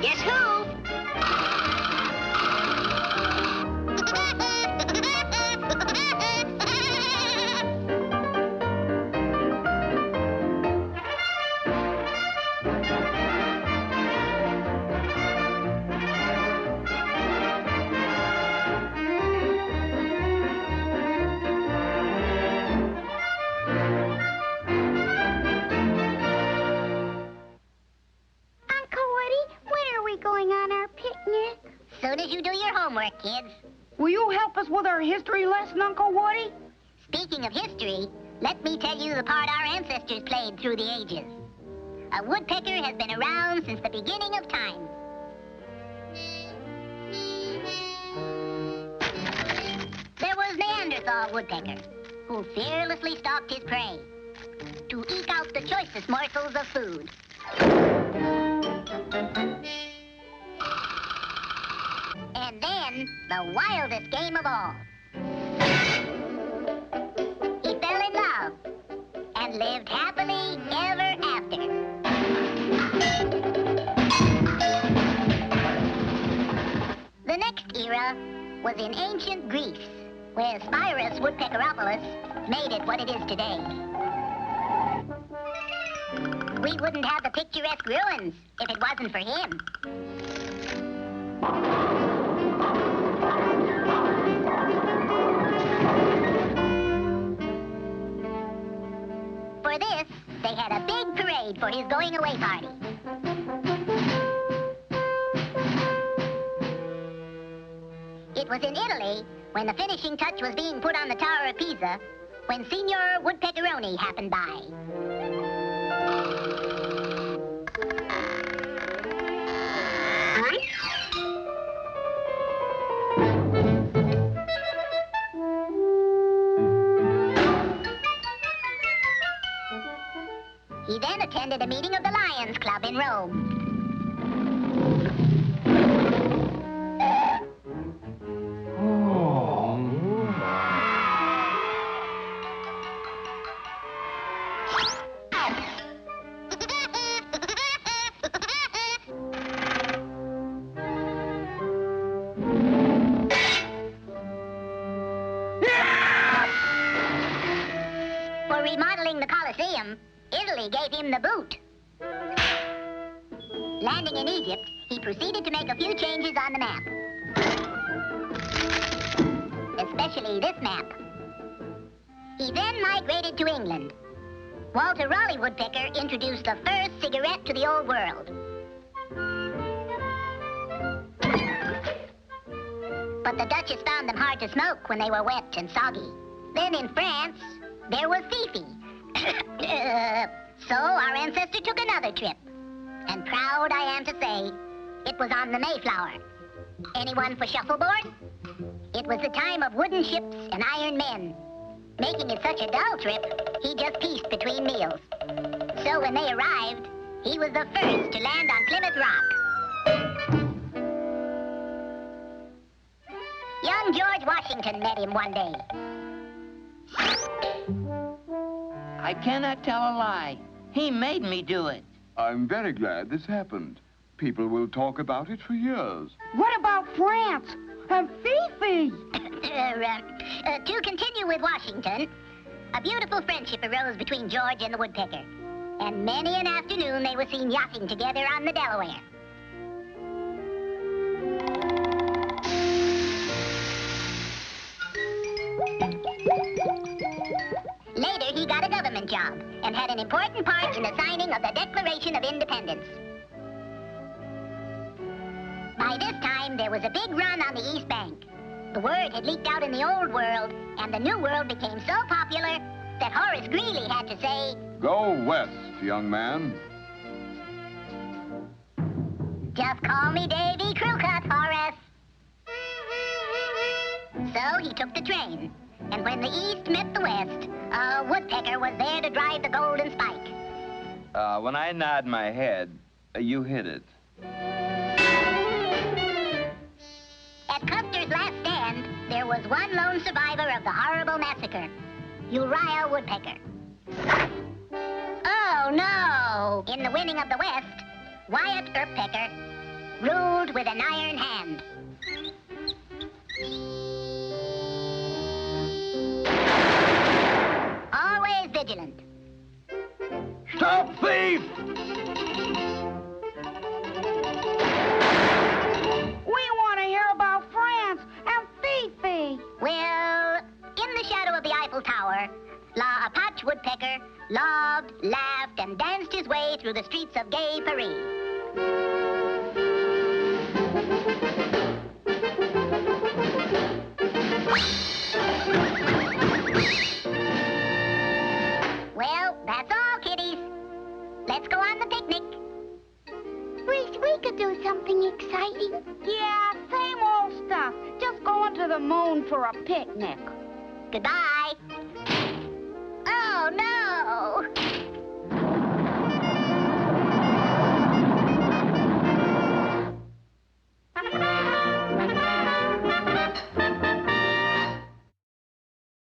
Guess who? Going on our picnic? Soon as you do your homework, kids. Will you help us with our history lesson, Uncle Woody? Speaking of history, let me tell you the part our ancestors played through the ages. A woodpecker has been around since the beginning of time. There was Neanderthal woodpecker, who fearlessly stalked his prey to eke out the choicest morsels of food. And then, the wildest game of all. He fell in love and lived happily ever after. The next era was in ancient Greece, where Spirus woodpeckeropolis made it what it is today. We wouldn't have the picturesque ruins if it wasn't for him. For this, they had a big parade for his going-away party. It was in Italy, when the finishing touch was being put on the Tower of Pisa, when Signor Woodpeckeroni happened by. He then attended a meeting of the Lions Club in Rome. For remodeling the Colosseum, Italy gave him the boot. Landing in Egypt, he proceeded to make a few changes on the map. Especially this map. He then migrated to England. Walter Raleigh Woodpecker introduced the first cigarette to the old world. But the Duchess found them hard to smoke when they were wet and soggy. Then in France, there was Fifi. So our ancestor took another trip. And proud I am to say, it was on the Mayflower. Anyone for shuffleboard? It was the time of wooden ships and iron men. Making it such a dull trip, he just pieced between meals. So when they arrived, he was the first to land on Plymouth Rock. Young George Washington met him one day. I cannot tell a lie. He made me do it. I'm very glad this happened. People will talk about it for years. What about France and Fifi? To continue with Washington, a beautiful friendship arose between George and the woodpecker. And many an afternoon they were seen yachting together on the Delaware. Later, he got a government job and had an important part in the signing of the Declaration of Independence. By this time, there was a big run on the East Bank. The word had leaked out in the Old World, and the New World became so popular that Horace Greeley had to say, "Go west, young man." "Just call me Davy Crewcut, Horace." So he took the train, and when the East met the West, a woodpecker was there to drive the golden spike. When I nod my head, you hit it. At Custer's last stand, there was one lone survivor of the horrible massacre, Uriah Woodpecker. Oh, Oh, no! In the winning of the West, Wyatt Woodpecker ruled with an iron hand. Always vigilant. Stop thief! We want to hear about France and Fifi. Well, in the shadow of the Eiffel Tower, La Apache Woodpecker loved, laughed, and danced his way through the streets of gay Paris. Well, that's all, kiddies. Let's go on the picnic. Wish we could do something exciting. Yeah, same old stuff. Just going to the moon for a picnic. Goodbye.